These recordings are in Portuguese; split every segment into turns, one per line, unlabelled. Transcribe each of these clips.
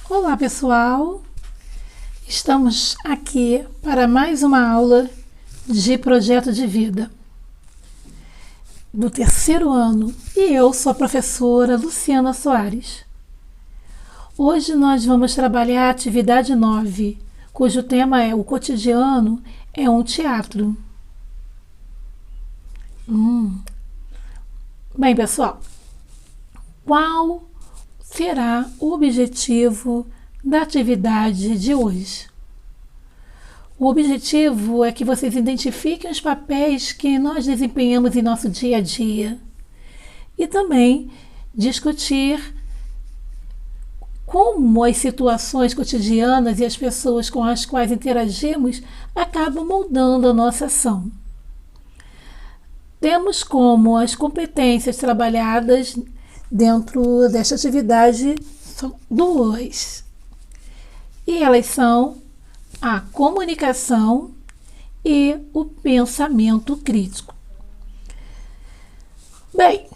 Olá, pessoal! Estamos aqui para mais uma aula de projeto de vida do terceiro ano e eu sou a professora Luciana Soares. Hoje nós vamos trabalhar a atividade 9, cujo tema é o cotidiano é um teatro. Bem, pessoal, qual será o objetivo da atividade de hoje? O objetivo é que vocês identifiquem os papéis que nós desempenhamos em nosso dia a dia e também discutir como as situações cotidianas e as pessoas com as quais interagimos acabam moldando a nossa ação. Temos como as competências trabalhadas dentro desta atividade são duas. E elas são a comunicação e o pensamento crítico. Bem,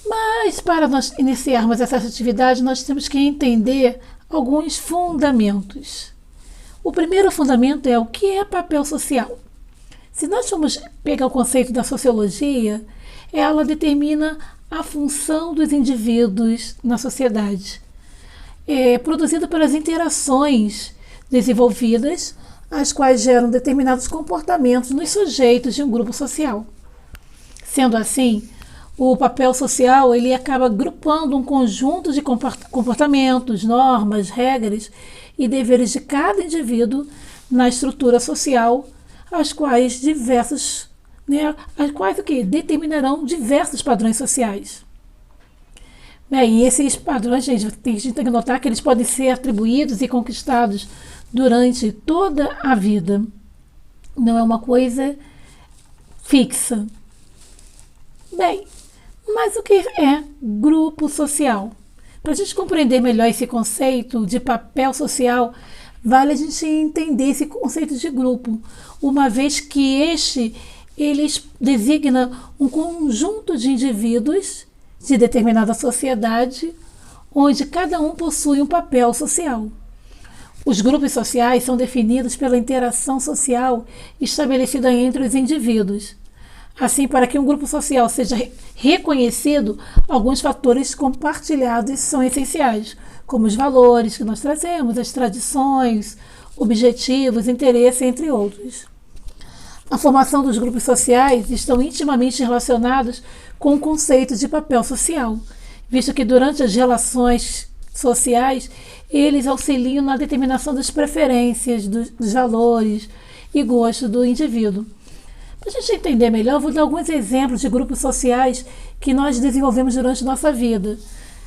mas para nós iniciarmos essa atividade, nós temos que entender alguns fundamentos. O primeiro fundamento é o que é papel social. Se nós formos pegar o conceito da sociologia, ela determina a função dos indivíduos na sociedade, produzida pelas interações desenvolvidas, as quais geram determinados comportamentos nos sujeitos de um grupo social. Sendo assim, o papel social ele acaba agrupando um conjunto de comportamentos, normas, regras e deveres de cada indivíduo na estrutura social, as quais determinarão diversos padrões sociais. E esses padrões, a gente tem que notar que eles podem ser atribuídos e conquistados durante toda a vida. Não é uma coisa fixa. Bem, mas o que é grupo social? Para a gente compreender melhor esse conceito de papel social, vale a gente entender esse conceito de grupo, uma vez que ele designa um conjunto de indivíduos de determinada sociedade, onde cada um possui um papel social. Os grupos sociais são definidos pela interação social estabelecida entre os indivíduos. Assim, para que um grupo social seja reconhecido, alguns fatores compartilhados são essenciais, como os valores que nós trazemos, as tradições, objetivos, interesses, entre outros. A formação dos grupos sociais estão intimamente relacionados com o conceito de papel social, visto que durante as relações sociais eles auxiliam na determinação das preferências, dos valores e gostos do indivíduo. Para a gente entender melhor, eu vou dar alguns exemplos de grupos sociais que nós desenvolvemos durante nossa vida.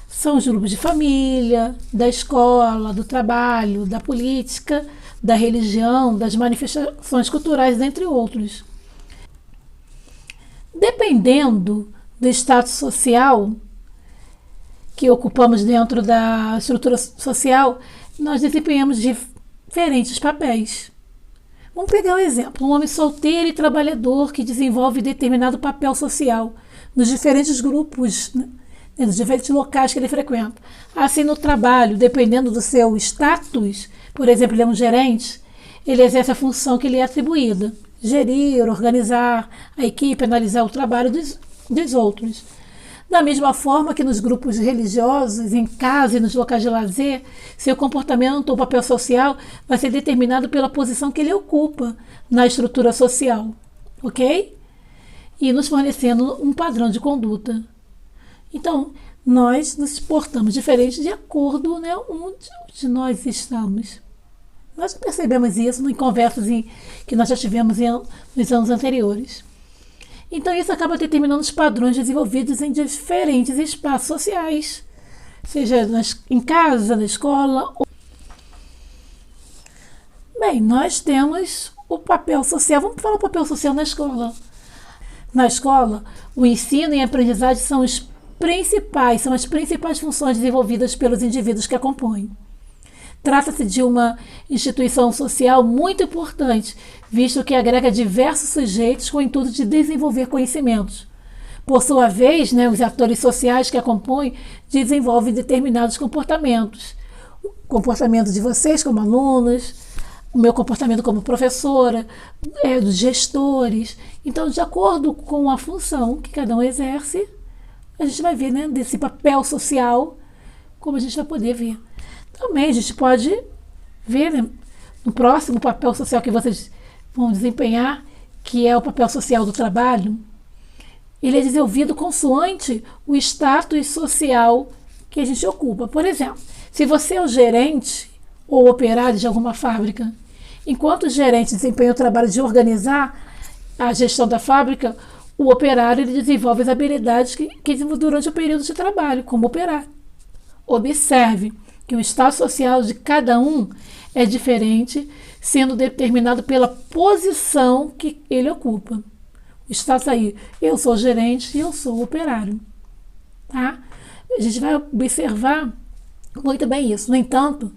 São os grupos de família, da escola, do trabalho, da política, da religião, das manifestações culturais, entre outros. Dependendo do status social que ocupamos dentro da estrutura social, nós desempenhamos diferentes papéis. Vamos pegar um exemplo, um homem solteiro e trabalhador que desenvolve determinado papel social nos diferentes grupos, nos diferentes locais que ele frequenta. Assim, no trabalho, dependendo do seu status, por exemplo, ele é um gerente, ele exerce a função que lhe é atribuída: gerir, organizar a equipe, analisar o trabalho dos outros. Da mesma forma que nos grupos religiosos, em casa e nos locais de lazer, seu comportamento ou papel social vai ser determinado pela posição que ele ocupa na estrutura social, ok? E nos fornecendo um padrão de conduta. Então, nós nos portamos diferente de acordo onde nós estamos. Nós percebemos isso em conversas que nós já tivemos nos anos anteriores. Então, isso acaba determinando os padrões desenvolvidos em diferentes espaços sociais, seja em casa, na escola. Bem, nós temos o papel social. Vamos falar o papel social na escola. Na escola, o ensino e a aprendizagem são as principais funções desenvolvidas pelos indivíduos que a compõem. Trata-se de uma instituição social muito importante, visto que agrega diversos sujeitos com o intuito de desenvolver conhecimentos. Por sua vez, os atores sociais que a compõem desenvolvem determinados comportamentos. o comportamento de vocês como alunos, o meu comportamento como professora, dos gestores. Então, de acordo com a função que cada um exerce, a gente vai ver, né, desse papel social, como a gente vai poder ver. Também a gente pode ver, né, no próximo papel social que vocês vão desempenhar, que é o papel social do trabalho, ele é desenvolvido consoante o status social que a gente ocupa. Por exemplo, se você é o gerente ou operário de alguma fábrica, enquanto o gerente desempenha o trabalho de organizar a gestão da fábrica, o operário ele desenvolve as habilidades que desenvolve durante o período de trabalho, como operário. Observe que o estado social de cada um é diferente, sendo determinado pela posição que ele ocupa. O status aí, eu sou gerente e eu sou operário. Tá? A gente vai observar muito bem isso. No entanto,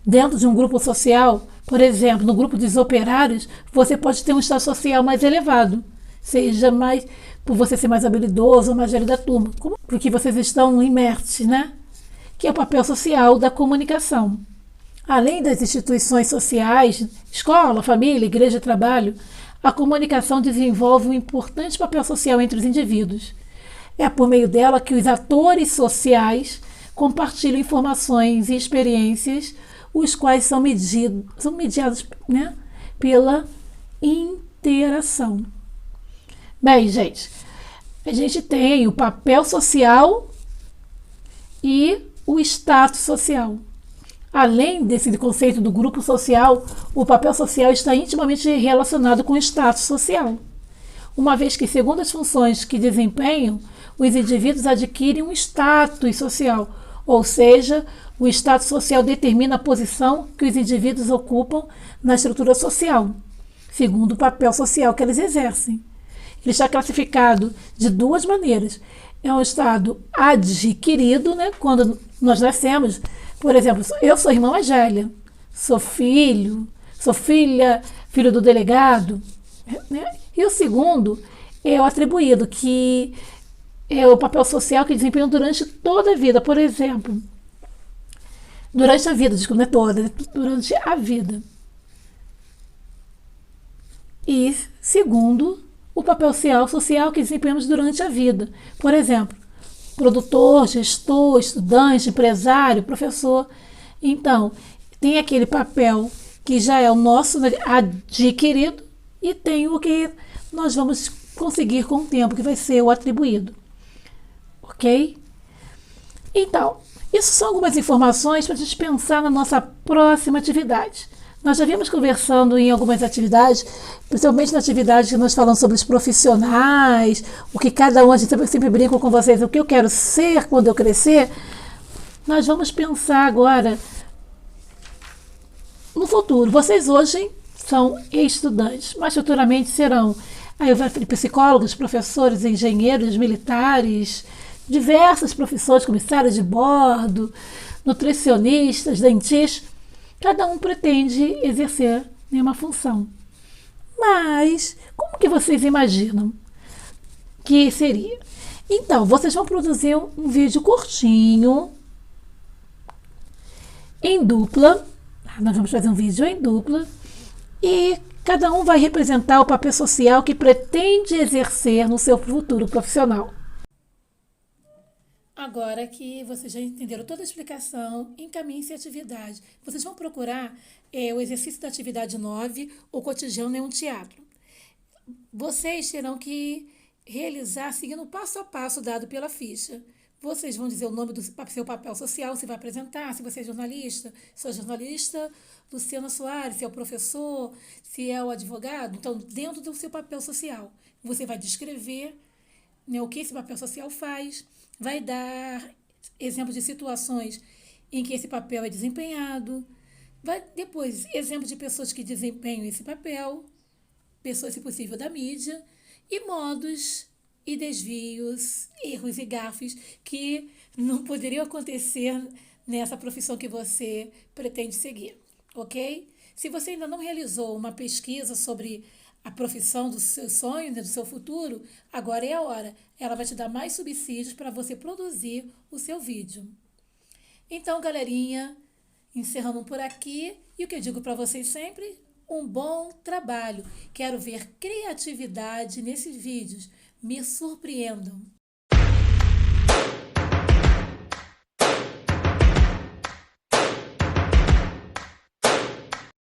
dentro de um grupo social, por exemplo, no grupo dos operários, você pode ter um estado social mais elevado, seja mais por você ser mais habilidoso ou mais velho da turma, porque vocês estão imersos, né? Que é o papel social da comunicação. Além das instituições sociais, escola, família, igreja, trabalho, a comunicação desenvolve um importante papel social entre os indivíduos. É por meio dela que os atores sociais compartilham informações e experiências, os quais são mediados, né, pela interação. Bem, gente, a gente tem o papel social e o status social. Além desse conceito do grupo social, o papel social está intimamente relacionado com o status social, uma vez que, segundo as funções que desempenham, os indivíduos adquirem um status social, ou seja, o status social determina a posição que os indivíduos ocupam na estrutura social, segundo o papel social que eles exercem. Ele está classificado de duas maneiras. É um estado adquirido, né, quando nós nascemos. Por exemplo, eu sou irmã mais velha, sou filho, sou filha, filho do delegado. Né? E o segundo é o atribuído, que é o papel social que desempenho durante toda a vida. Por exemplo, durante a vida, desculpa, não é toda, durante a vida. E segundo, o papel social que desempenhamos durante a vida. Por exemplo, produtor, gestor, estudante, empresário, professor. Então, tem aquele papel que já é o nosso adquirido e tem o que nós vamos conseguir com o tempo, que vai ser o atribuído. Ok? Então, isso são algumas informações para a gente pensar na nossa próxima atividade. Nós já vimos conversando em algumas atividades, principalmente na atividade que nós falamos sobre os profissionais, o que cada um, a gente sempre brinca com vocês, o que eu quero ser quando eu crescer. Nós vamos pensar agora no futuro. Vocês hoje são estudantes, mas futuramente serão psicólogos, professores, engenheiros, militares, diversas profissões, comissários de bordo, nutricionistas, dentistas. Cada um pretende exercer uma função. Mas, como que vocês imaginam que seria? Então, vocês vão produzir um vídeo curtinho, em dupla. Nós vamos fazer um vídeo em dupla. E cada um vai representar o papel social que pretende exercer no seu futuro profissional. Agora que vocês já entenderam toda a explicação, encaminhem-se à atividade. Vocês vão procurar o exercício da atividade 9, o cotidiano é um teatro. Vocês terão que realizar seguindo o passo a passo dado pela ficha. Vocês vão dizer o nome do seu papel social, se vai apresentar, se você é jornalista, sou jornalista Luciana Soares, se é o professor, se é o advogado. Então, dentro do seu papel social, você vai descrever, né, o que esse papel social faz, vai dar exemplos de situações em que esse papel é desempenhado, vai depois exemplos de pessoas que desempenham esse papel, pessoas, se possível, da mídia, e modos e desvios, erros e gafes que não poderiam acontecer nessa profissão que você pretende seguir, ok? Se você ainda não realizou uma pesquisa sobre a profissão dos seus sonhos, do seu futuro, agora é a hora. Ela vai te dar mais subsídios para você produzir o seu vídeo. Então, galerinha, Encerramos por aqui e o que eu digo para vocês sempre, um bom trabalho. Quero ver criatividade nesses vídeos. Me surpreendam.